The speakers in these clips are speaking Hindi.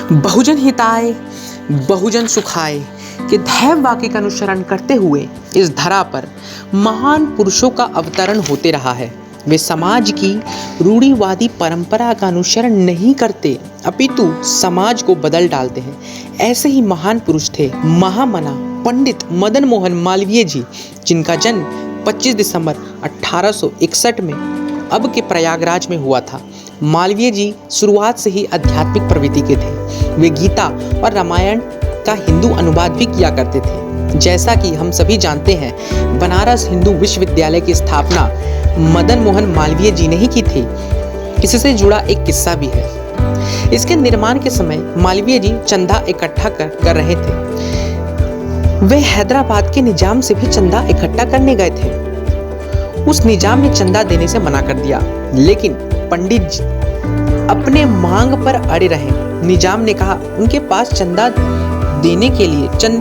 बहुजन हिताय बहुजन सुखाय के ध्येय वाक्य का अनुसरण करते हुए इस धरा पर महान पुरुषों का अवतरण होते रहा है। वे समाज की रूढ़िवादी परंपरा का अनुसरण नहीं करते, अपितु समाज को बदल डालते हैं। ऐसे ही महान पुरुष थे महामना पंडित मदन मोहन मालवीय जी, जिनका जन्म 25 दिसंबर 1861 में अब के प्रयागराज में हुआ था। मालवीय जी शुरुआत से ही आध्यात्मिक प्रवृत्ति के थे। वे गीता और रामायण का हिंदू अनुवाद भी किया करते थे। जैसा कि हम सभी जानते हैं, बनारस हिंदू विश्वविद्यालय की स्थापना मदन मोहन मालवीय जी ने ही की थी। इससे जुड़ा एक किस्सा भी है। इसके निर्माण के समय मालवीय जी चंदा इकट्ठा कर रहे थे। वे हैदराबाद के निजाम से भी चंदा इकट्ठा करने गए थे। उस निजाम ने चंदा देने से मना कर दिया, लेकिन पंडित जी अपने मांग पर अड़े रहे। निजाम ने कहा उनके पास चंदे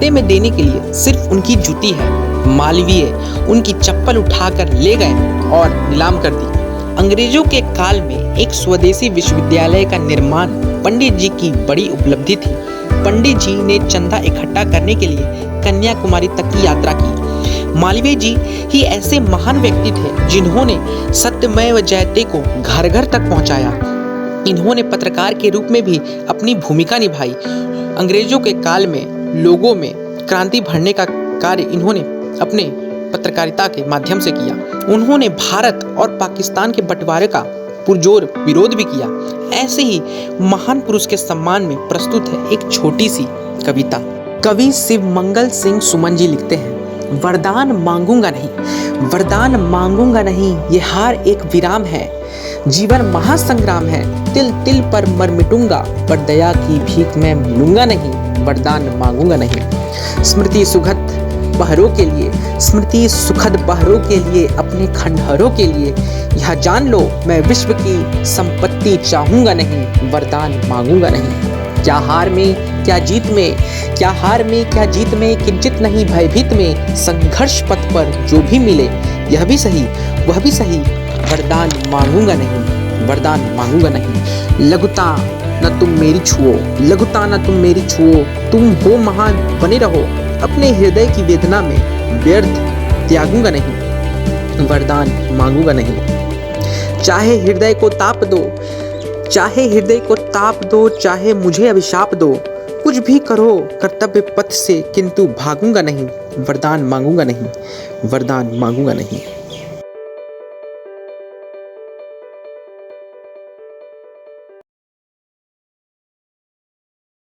में देने के लिए सिर्फ उनकी जूती है। मालवीय उनकी चप्पल उठाकर ले गए और नीलाम कर दी। अंग्रेजों के काल में एक स्वदेशी विश्वविद्यालय का निर्माण पंडित जी की बड़ी उपलब्धि थी। पंडित जी ने चंदा इकट्ठा करने के लिए कन्याकुमारी तक की यात्रा की। मालवीय जी ही ऐसे महान व्यक्ति थे जिन्होंने सत्यमेव जयते को घर घर तक पहुंचाया। इन्होंने पत्रकार के रूप में भी अपनी भूमिका निभाई। अंग्रेजों के काल में लोगों में क्रांति भरने का कार्य इन्होंने अपने पत्रकारिता के माध्यम से किया। उन्होंने भारत और पाकिस्तान के बंटवारे का पुरजोर विरोध भी किया। ऐसे ही महान पुरुष के सम्मान में प्रस्तुत है एक छोटी सी कविता। कवि शिव मंगल सिंह सुमन जी लिखते हैं, वरदान मांगूंगा नहीं, वरदान मांगूंगा नहीं, ये हार एक विराम है, जीवन महासंग्राम है, तिल तिल पर मर मिटूंगा, पर दया की भीख मैं लूंगा नहीं, वरदान मांगूंगा नहीं। स्मृति सुखद पहरों के लिए, स्मृति सुखद पहरों के लिए, अपने खंडहरों के लिए, यह जान लो मैं विश्व की संपत्ति चाहूंगा नहीं, वरदान मांगूंगा नहीं। क्या हार में क्या जीत में, क्या हार में क्या जीत में, किंचित नहीं भयभीत में, संघर्ष पथ पर जो भी मिले यह भी सही वह भी सही, वरदान मांगूंगा नहीं, वरदान मांगूंगा नहीं। लघुता न तुम मेरी छुओ, लघुता न तुम मेरी छुओ, तुम हो महान बने रहो, अपने हृदय की वेदना में व्यर्थ त्यागूंगा नहीं, वरदान मांगूंगा नहीं। चाहे हृदय को ताप दो, चाहे हृदय को ताप दो, चाहे मुझे अभिशाप दो, कुछ भी करो कर्तव्य पथ से, किंतु भागूंगा नहीं, वरदान मांगूंगा नहीं, वरदान मांगूंगा नहीं।